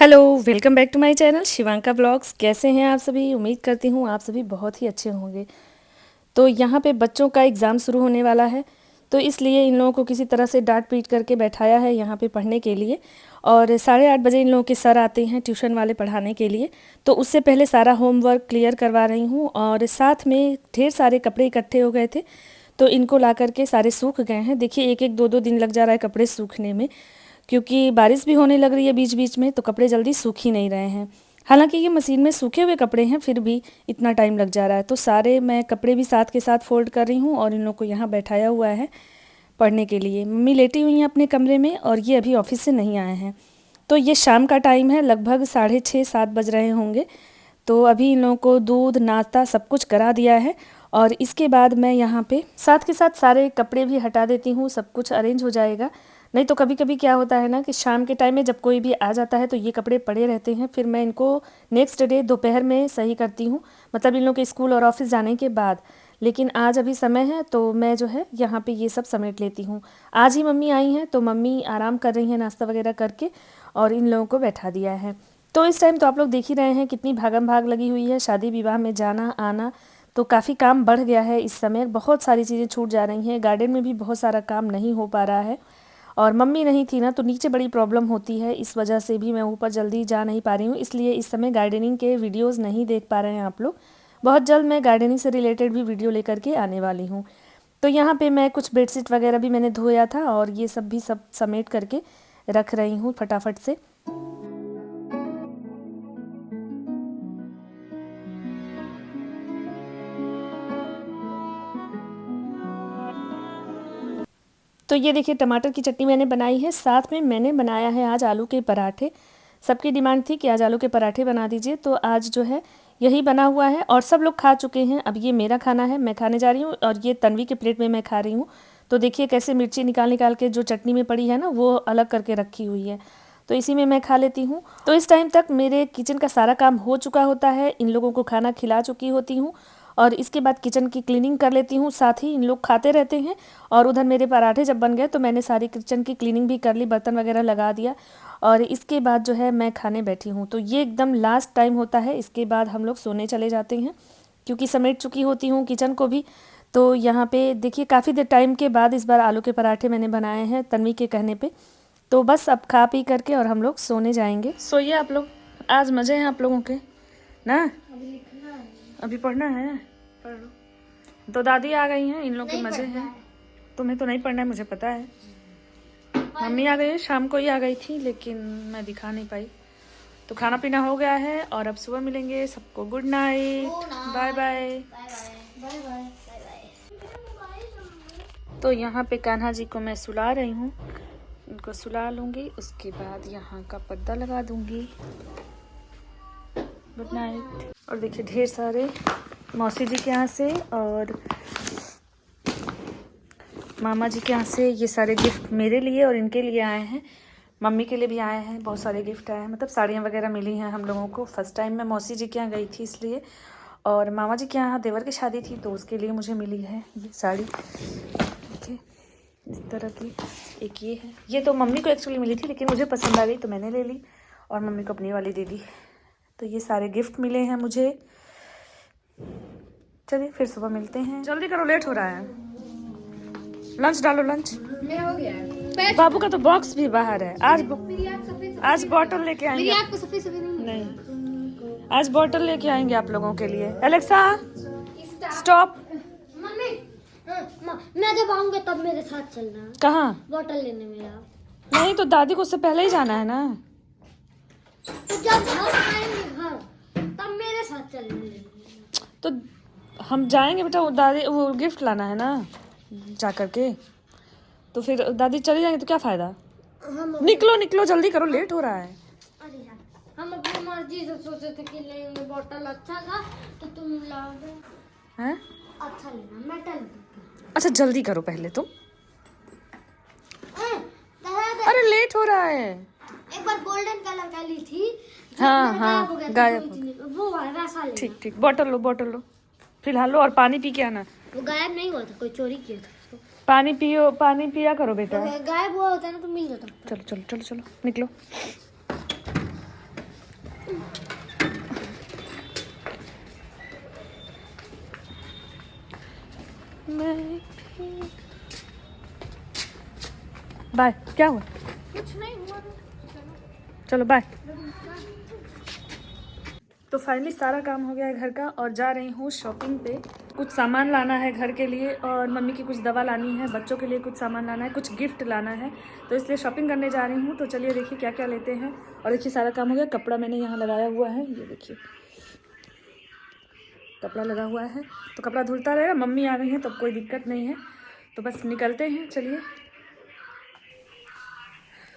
Hello, welcome back to my channel Shivanka blogs. कैसे हैं आप सभी? उम्मीद करती हूँ आप सभी बहुत ही अच्छे होंगे। तो यहाँ पे बच्चों का एग्ज़ाम शुरू होने वाला है, तो इसलिए इन लोगों को किसी तरह से डांट पीट करके बैठाया है यहाँ पे पढ़ने के लिए। और 8:30 बजे इन लोगों के सर आते हैं ट्यूशन वाले पढ़ाने के लिए, तो उससे पहले सारा होमवर्क क्लियर करवा रही हूँ। और साथ में ढेर सारे कपड़े इकट्ठे हो गए थे, तो इनको ला करके सारे सूख गए हैं। देखिए, एक एक दो दो दिन लग जा रहा है कपड़े सूखने में, क्योंकि बारिश भी होने लग रही है बीच बीच में, तो कपड़े जल्दी सूख ही नहीं रहे हैं। हालांकि ये मशीन में सूखे हुए कपड़े हैं, फिर भी इतना टाइम लग जा रहा है। तो सारे मैं कपड़े भी साथ के साथ फोल्ड कर रही हूँ और इन लोग को यहाँ बैठाया हुआ है पढ़ने के लिए। मम्मी लेटी हुई हैं अपने कमरे में और ये अभी ऑफिस से नहीं आए हैं। तो ये शाम का टाइम है, लगभग 6:30-7 बज रहे होंगे। तो अभी इन लोगों को दूध नाश्ता सब कुछ करा दिया है और इसके बाद मैं यहाँ पे साथ के साथ सारे कपड़े भी हटा देती हूँ, सब कुछ अरेंज हो जाएगा। नहीं तो कभी कभी क्या होता है ना कि शाम के टाइम में जब कोई भी आ जाता है तो ये कपड़े पड़े रहते हैं, फिर मैं इनको नेक्स्ट डे दोपहर में सही करती हूँ, मतलब इन लोगों के स्कूल और ऑफिस जाने के बाद। लेकिन आज अभी समय है तो मैं जो है यहाँ पे ये सब समेट लेती हूँ। आज ही मम्मी आई हैं तो मम्मी आराम कर रही हैं नाश्ता वगैरह करके, और इन लोगों को बैठा दिया है। तो इस टाइम तो आप लोग देख ही रहे हैं कितनी भागम भाग लगी हुई है, शादी विवाह में जाना आना। तो काफ़ी काम बढ़ गया है इस समय, बहुत सारी चीज़ें छूट जा रही हैं, गार्डन में भी बहुत सारा काम नहीं हो पा रहा है। और मम्मी नहीं थी ना तो नीचे बड़ी प्रॉब्लम होती है, इस वजह से भी मैं ऊपर जल्दी जा नहीं पा रही हूँ, इसलिए इस समय गार्डनिंग के वीडियोस नहीं देख पा रहे हैं आप लोग। बहुत जल्द मैं गार्डनिंग से रिलेटेड भी वीडियो लेकर के आने वाली हूँ। तो यहाँ पे मैं कुछ बेडशीट वगैरह भी मैंने धोया था और ये सब भी सब समेट करके रख रही हूँ फटाफट से। तो ये देखिए, टमाटर की चटनी मैंने बनाई है, साथ में मैंने बनाया है आज आलू के पराठे। सबकी डिमांड थी कि आज आलू के पराठे बना दीजिए, तो आज जो है यही बना हुआ है और सब लोग खा चुके हैं। अब ये मेरा खाना है, मैं खाने जा रही हूँ और ये तन्वी के प्लेट में मैं खा रही हूँ। तो देखिए कैसे मिर्ची निकाल निकाल के जो चटनी में पड़ी है ना वो अलग करके रखी हुई है, तो इसी में मैं खा लेती हूँ। तो इस टाइम तक मेरे किचन का सारा काम हो चुका होता है, इन लोगों को खाना खिला चुकी होती हूँ और इसके बाद किचन की क्लीनिंग कर लेती हूँ, साथ ही इन लोग खाते रहते हैं। और उधर मेरे पराठे जब बन गए तो मैंने सारी किचन की क्लीनिंग भी कर ली, बर्तन वगैरह लगा दिया और इसके बाद जो है मैं खाने बैठी हूँ। तो ये एकदम लास्ट टाइम होता है, इसके बाद हम लोग सोने चले जाते हैं, क्योंकि समेट चुकी होती हूँ किचन को भी। तो यहाँ पे देखिए काफ़ी देर टाइम के बाद इस बार आलू के पराठे मैंने बनाए हैं तन्वी के कहने पे। तो बस अब खा पी करके और हम लोग सोने जाएंगे। सोइए आप लोग, आज मज़े हैं आप लोगों के ना। अभी पढ़ना है, पढ़ लो। तो दादी आ गई हैं, इन लोगों के मज़े हैं। तुम्हें तो नहीं पढ़ना है मुझे पता है। मम्मी आ गई है, शाम को ही आ गई थी लेकिन मैं दिखा नहीं पाई। तो खाना पीना हो गया है और अब सुबह मिलेंगे। सबको गुड नाइट, बाय बाय। तो यहाँ पे कान्हा जी को मैं सुला रही हूँ, इनको सुला लूँगी, उसके बाद यहाँ का पर्दा लगा दूँगी। Good night. और देखिए ढेर सारे मौसी जी के यहाँ से और मामा जी के यहाँ से ये सारे गिफ्ट मेरे लिए और इनके लिए आए हैं। मम्मी के लिए भी आए हैं, बहुत सारे गिफ्ट आए हैं, मतलब साड़ियाँ वगैरह मिली हैं हम लोगों को। फर्स्ट टाइम मैं मौसी जी के यहाँ गई थी इसलिए, और मामा जी के यहाँ देवर की शादी थी तो उसके लिए मुझे मिली है ये साड़ी। देखिए इस तरह की एक ये है, ये तो मम्मी को एक्चुअली मिली थी लेकिन मुझे पसंद आ गई तो मैंने ले ली और मम्मी को अपनी वाली दे दी। तो ये सारे गिफ्ट मिले हैं मुझे। चलिए फिर सुबह मिलते हैं, जल्दी करो लेट हो रहा है। लंच डालो, लंच मेरा हो गया है। बाबू का तो बॉक्स भी बाहर है। आज बॉटल लेके आएंगे। आपको सफेद सफेद नहीं, आज बॉटल लेके आएंगे आप लोगों के लिए। Alexa stop. मम्मी मैं जब आऊंगा तब मेरे साथ चलना। कहाँ? बॉटल लेने मेरा। नहीं तो दादी को उससे पहले ही जाना है ना। तो जब हम आएंगे घर तब मेरे साथ चलना। तो हम जाएंगे बेटा, वो दादी वो गिफ्ट लाना है ना जा करके, तो फिर दादी चली जाएंगे तो क्या फ़ायदा। निकलो निकलो जल्दी करो, लेट हो रहा है। अरे यार, हम अपनी मर्जी से सोचे थे कि लेंगे बॉटल अच्छा था तो तुम लाओगे। हैं? अच्छा लेना मेटल। अच्छा जल्दी करो पहले तुम। अरे लेट हो रहा है। एक बार गोल्डन कलर का ली थी। हाँ हाँ गायब हो गया वो वाला वैसा लेना। ठीक ठीक, बॉटल लो बॉटल लो फिलहाल लो, और पानी पी के आना। वो गायब नहीं हुआ था, कोई चोरी किया था उसको। पानी पियो, पानी पिया करो बेटा। गायब हुआ होता है ना तो मिल जाता। चलो चलो चलो चलो निकलो। बाय। क्या हुआ? कुछ नहीं हुआ। चलो बाय। तो फाइनली सारा काम हो गया है घर का और जा रही हूँ शॉपिंग पे। कुछ सामान लाना है घर के लिए और मम्मी की कुछ दवा लानी है, बच्चों के लिए कुछ सामान लाना है, कुछ गिफ्ट लाना है, तो इसलिए शॉपिंग करने जा रही हूँ। तो चलिए देखिए क्या क्या लेते हैं। और देखिए सारा काम हो गया। कपड़ा मैंने यहाँ लगाया हुआ है, ये देखिए कपड़ा लगा हुआ है, तो कपड़ा धुलता रहेगा। मम्मी आ गई हैं तो कोई दिक्कत नहीं है, तो बस निकलते हैं। चलिए।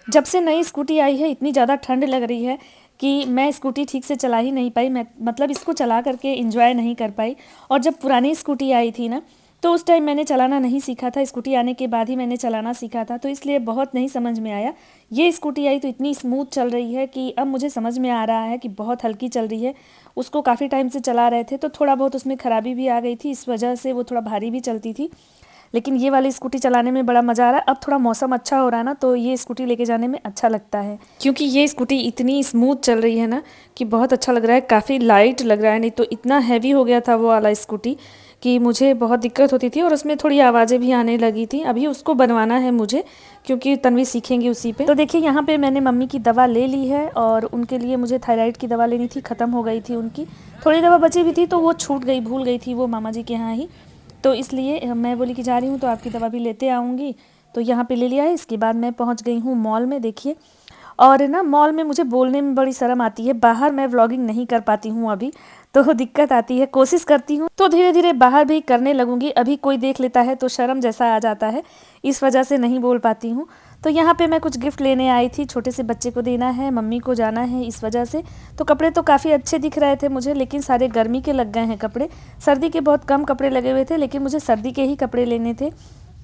जब से नई स्कूटी आई है इतनी ज़्यादा ठंड लग रही है कि मैं स्कूटी ठीक से चला ही नहीं पाई। मैं मतलब इसको चला करके एंजॉय नहीं कर पाई। और जब पुरानी स्कूटी आई थी ना, तो उस टाइम मैंने चलाना नहीं सीखा था। स्कूटी आने के बाद ही मैंने चलाना सीखा था, तो इसलिए बहुत नहीं समझ में आया। ये स्कूटी आई तो इतनी स्मूथ चल रही है कि अब मुझे समझ में आ रहा है कि बहुत हल्की चल रही है। उसको काफ़ी टाइम से चला रहे थे तो थोड़ा बहुत उसमें ख़राबी भी आ गई थी, इस वजह से वो थोड़ा भारी भी चलती थी। लेकिन ये वाली स्कूटी चलाने में बड़ा मज़ा आ रहा है। अब थोड़ा मौसम अच्छा हो रहा है ना, तो ये स्कूटी लेके जाने में अच्छा लगता है, क्योंकि ये स्कूटी इतनी स्मूथ चल रही है ना कि बहुत अच्छा लग रहा है। काफ़ी लाइट लग रहा है, नहीं तो इतना हैवी हो गया था वो वाला स्कूटी कि मुझे बहुत दिक्कत होती थी और उसमें थोड़ी आवाज़ें भी आने लगी थी। अभी उसको बनवाना है मुझे, क्योंकि तन्वी सीखेंगी उसी पे। तो देखिए यहाँ पे मैंने मम्मी की दवा ले ली है और उनके लिए मुझे थायराइड की दवा लेनी थी, ख़त्म हो गई थी उनकी। थोड़ी दवा बची भी थी तो वो छूट गई, भूल गई थी वो मामा जी के यहाँ ही, तो इसलिए मैं बोली कि जा रही हूँ तो आपकी दवा भी लेते आऊँगी। तो यहाँ पे ले लिया है। इसके बाद मैं पहुँच गई हूँ मॉल में। देखिए, और ना मॉल में मुझे बोलने में बड़ी शर्म आती है। बाहर मैं व्लॉगिंग नहीं कर पाती हूँ अभी, तो दिक्कत आती है। कोशिश करती हूँ तो धीरे धीरे बाहर भी करने लगूंगी। अभी कोई देख लेता है तो शर्म जैसा आ जाता है, इस वजह से नहीं बोल पाती हूँ। तो यहाँ पे मैं कुछ गिफ्ट लेने आई थी, छोटे से बच्चे को देना है, मम्मी को जाना है, इस वजह से। तो कपड़े तो काफ़ी अच्छे दिख रहे थे मुझे, लेकिन सारे गर्मी के लग गए हैं कपड़े। सर्दी के बहुत कम कपड़े लगे हुए थे, लेकिन मुझे सर्दी के ही कपड़े लेने थे।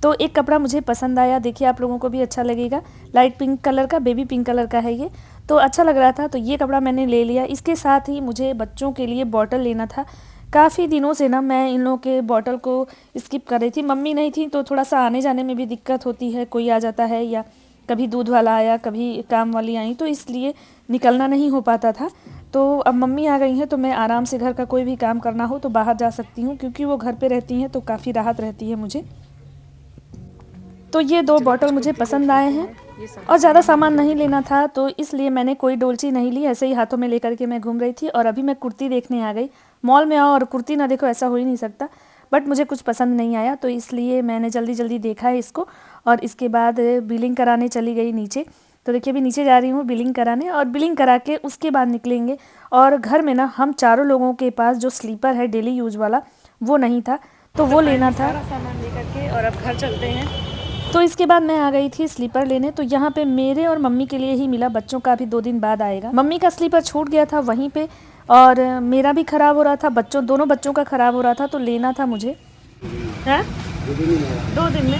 तो एक कपड़ा मुझे पसंद आया, देखिए आप लोगों को भी अच्छा लगेगा। लाइट पिंक कलर का, बेबी पिंक कलर का है ये, तो अच्छा लग रहा था, तो ये कपड़ा मैंने ले लिया। इसके साथ ही मुझे बच्चों के लिए बॉटल लेना था। काफ़ी दिनों से ना मैं इन लोगों के बॉटल को स्किप कर रही थी। मम्मी नहीं थी तो थोड़ा सा आने जाने में भी दिक्कत होती है, कोई आ जाता है या कभी दूध वाला आया, कभी काम वाली आई, तो इसलिए निकलना नहीं हो पाता था। तो अब मम्मी आ गई हैं तो मैं आराम से घर का कोई भी काम करना हो तो बाहर जा सकती हूँ, क्योंकि वो घर पे रहती हैं तो काफ़ी राहत रहती है मुझे। तो ये 2 बॉटल मुझे पसंद आए हैं और ज़्यादा सामान नहीं लेना था, तो इसलिए मैंने कोई डोलची नहीं ली, ऐसे ही हाथों में लेकर के मैं घूम रही थी। और अभी मैं कुर्ती देखने आ गई। मॉल में आओ और कुर्ती ना देखो, ऐसा हो ही नहीं सकता। बट मुझे कुछ पसंद नहीं आया, तो इसलिए मैंने जल्दी जल्दी देखा है इसको और इसके बाद बिलिंग कराने चली गई नीचे। तो देखिए अभी नीचे जा रही हूँ बिलिंग कराने, और बिलिंग करा के उसके बाद निकलेंगे। और घर में ना हम चारों लोगों के पास जो स्लीपर है डेली यूज वाला, वो नहीं था, तो वो लेना था। सारा सामान लेकर के और अब घर चलते हैं। तो इसके बाद मैं आ गई थी स्लीपर लेने। तो यहाँ पे मेरे और मम्मी के लिए ही मिला, बच्चों का भी 2 दिन बाद आएगा। मम्मी का स्लीपर छूट गया था वहीं पे और मेरा भी ख़राब हो रहा था, दोनों बच्चों का ख़राब हो रहा था, तो लेना था मुझे। है 2 दिन में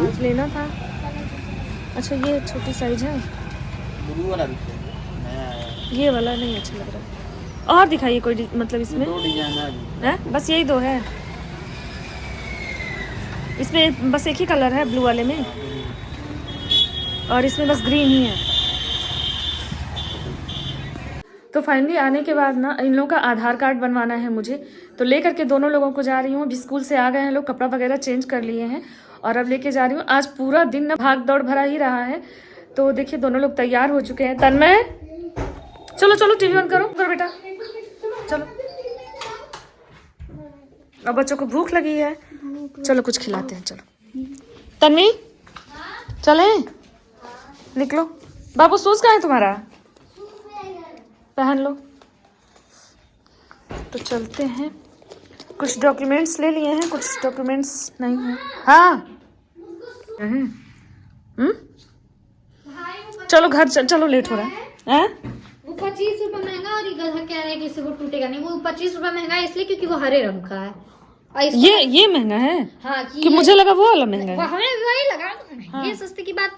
आज लेना था। अच्छा ये छोटी साइज है, ये वाला नहीं अच्छा लग रहा। और दिखाइए कोई मतलब इसमें 2 डिजाइन है, बस यही 2 है इसमें, बस एक ही कलर है ब्लू वाले में, और इसमें बस ग्रीन ही है। तो फाइनली आने के बाद ना इन लोगों का आधार कार्ड बनवाना है मुझे, तो लेकर के दोनों लोगों को जा रही हूँ। अभी स्कूल से आ गए हैं लोग, कपड़ा वगैरह चेंज कर लिए हैं और अब लेके जा रही हूँ। आज पूरा दिन ना भाग दौड़ भरा ही रहा है। तो देखिए दोनों लोग तैयार हो चुके हैं। तन्मय चलो चलो टीवी ऑन करो, करो बेटा चलो। अब बच्चों को भूख लगी है, चलो कुछ खिलाते हैं। चलो तन्वी चले, निकलो। बाबू शूज कहाँ है तुम्हारा, पहन लो। तो चलते हैं। कुछ डॉक्यूमेंट्स ले लिए हैं, कुछ डॉक्यूमेंट्स नहीं है। हाँ चलो घर चलो, लेट हो रहा है। वो 25 रुपए महंगा और ये गधा कह रहा है कि इससे वो टूटेगा नहीं। वो 25 रुपए महंगा है इसलिए क्योंकि वो हरे रंग का है। और ये महंगा है। हाँ कि मुझे लगा वो वाला महंगा है। हमें वही लगा। हाँ। ये सस्ते की बात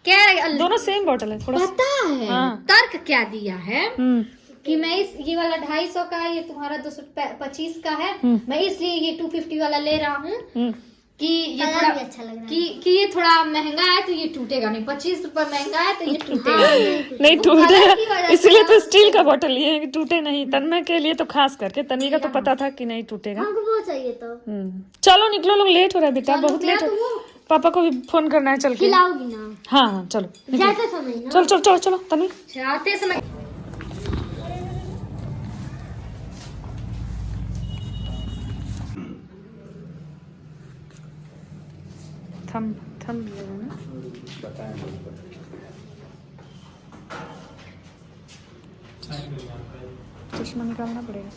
कह रहे, दोनों सेम बॉटल है। थोड़ा पता है हाँ। तर्क क्या दिया है कि मैं ये वाला 250 का है, ये तुम्हारा 225 का है, मैं इसलिए ये 250 वाला ले रहा हूँ कि ये कलर थोड़ा भी अच्छा लग रहा है। कि ये थोड़ा महंगा है तो ये टूटेगा नहीं, 25 रुपए महंगा है तो ये टूटेगा नहीं। नहीं वो कलर की टूटेगा, वजह से इसलिए तो हम स्टील का बॉटल लिए हैं कि टूटे नहीं। तन्मय के लिए तो खास करके, तन्वी का तो पता था कि नहीं टूटेगा। हमको वो चाहिए तो चलो निकलो, लोग लेट हो रहा है बेटा, चलो, बहुत मेरा लेट तो हो। वो पापा को भी फोन करना है चल के। खिलाओगी ना हाँ हाँ चलो निकलो। जाते समय ना। चलो चलो चलो चलो तन्वी। आते समय थम थम लेना ना। चश्मा निकालना पड़ेगा।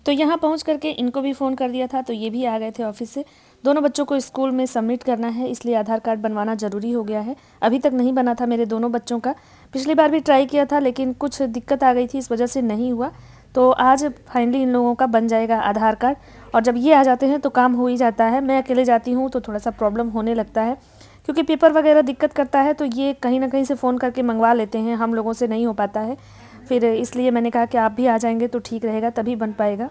तो यहाँ पहुँच करके इनको भी फ़ोन कर दिया था, तो ये भी आ गए थे ऑफिस से। दोनों बच्चों को स्कूल में सबमिट करना है, इसलिए आधार कार्ड बनवाना ज़रूरी हो गया है। अभी तक नहीं बना था मेरे दोनों बच्चों का। पिछली बार भी ट्राई किया था लेकिन कुछ दिक्कत आ गई थी, इस वजह से नहीं हुआ। तो आज फाइनली इन लोगों का बन जाएगा आधार कार्ड, और जब ये आ जाते हैं तो काम हो ही जाता है। मैं अकेले जाती हूँ तो थोड़ा सा प्रॉब्लम होने लगता है, क्योंकि पेपर वगैरह दिक्कत करता है, तो ये कहीं ना कहीं से फ़ोन करके मंगवा लेते हैं, हम लोगों से नहीं हो पाता है। फिर इसलिए मैंने कहा कि आप भी आ जाएंगे तो ठीक रहेगा, तभी बन पाएगा।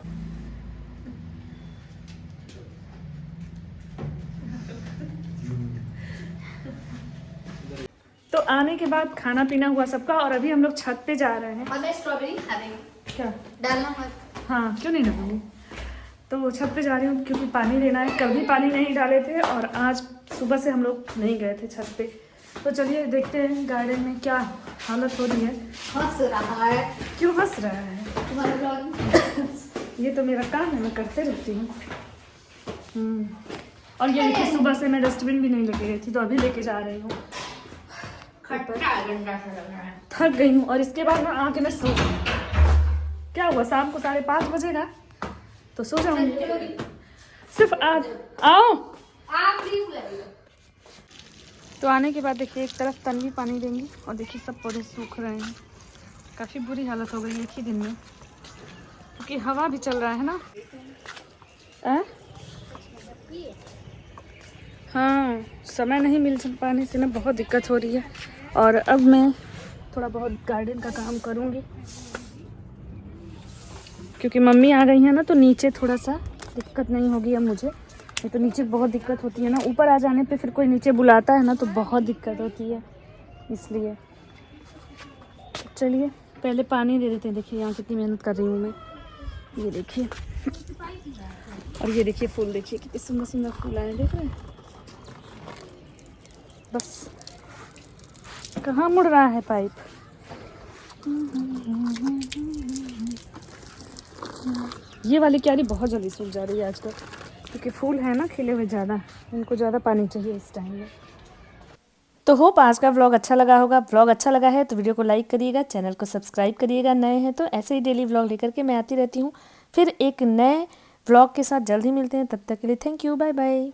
तो आने के बाद खाना पीना हुआ सबका, और अभी हम लोग छत पे जा रहे हैं। और मैं स्ट्रॉबेरी खा रही हूँ, क्या? डालना मत। हाँ क्यों नहीं डालूंगी। तो छत पे जा रही हूँ क्योंकि पानी देना है। कल भी पानी नहीं डाले थे और आज सुबह से हम लोग नहीं गए थे छत पे। तो चलिए देखते हैं गार्डन में क्या हालत हो रही है। हंस रहा है, क्यों हंस रहा है? तुम्हारा ब्लॉगिंग। ये तो मेरा काम है, मैं करते रहती हूँ। और ये देखिए सुबह से मैं डस्टबिन भी नहीं लेके गई थी, तो अभी लेके जा रही हूँ। थक गई हूँ और इसके बाद मैं आके मैं सो क्या हुआ, शाम को 5:30 बजेगा तो सो जाऊंगी। सिर्फ आज आओ। तो आने के बाद देखिए एक तरफ तन्वी पानी देंगी, और देखिए सब पौधे सूख रहे हैं। काफ़ी बुरी हालत हो गई एक ही दिन में, क्योंकि हवा भी चल रहा है ना। हाँ समय नहीं मिल पाने से ना बहुत दिक्कत हो रही है। और अब मैं थोड़ा बहुत गार्डन का काम करूँगी, क्योंकि मम्मी आ गई है ना, तो नीचे थोड़ा सा दिक्कत नहीं होगी अब मुझे। नहीं तो नीचे बहुत दिक्कत होती है ना, ऊपर आ जाने पे फिर कोई नीचे बुलाता है ना तो बहुत दिक्कत होती है, इसलिए। चलिए पहले पानी दे देते हैं। देखिए यहाँ कितनी मेहनत कर रही हूँ मैं, ये देखिए। और ये देखिए फूल, देखिए कितने सुंदर सुंदर फूल आए, देख रहे हैं। बस कहाँ मुड़ रहा है पाइप। ये वाली क्यारी बहुत जल्दी सूख जा रही है आजकल, क्योंकि फूल है ना खिले हुए ज़्यादा, इनको ज़्यादा पानी चाहिए इस टाइम में। तो होप आज का व्लॉग अच्छा लगा होगा। व्लॉग अच्छा लगा है तो वीडियो को लाइक करिएगा, चैनल को सब्सक्राइब करिएगा। नए हैं तो ऐसे ही डेली व्लॉग लेकर के मैं आती रहती हूँ। फिर एक नए व्लॉग के साथ जल्द ही मिलते हैं, तब तक के लिए थैंक यू, बाय बाय।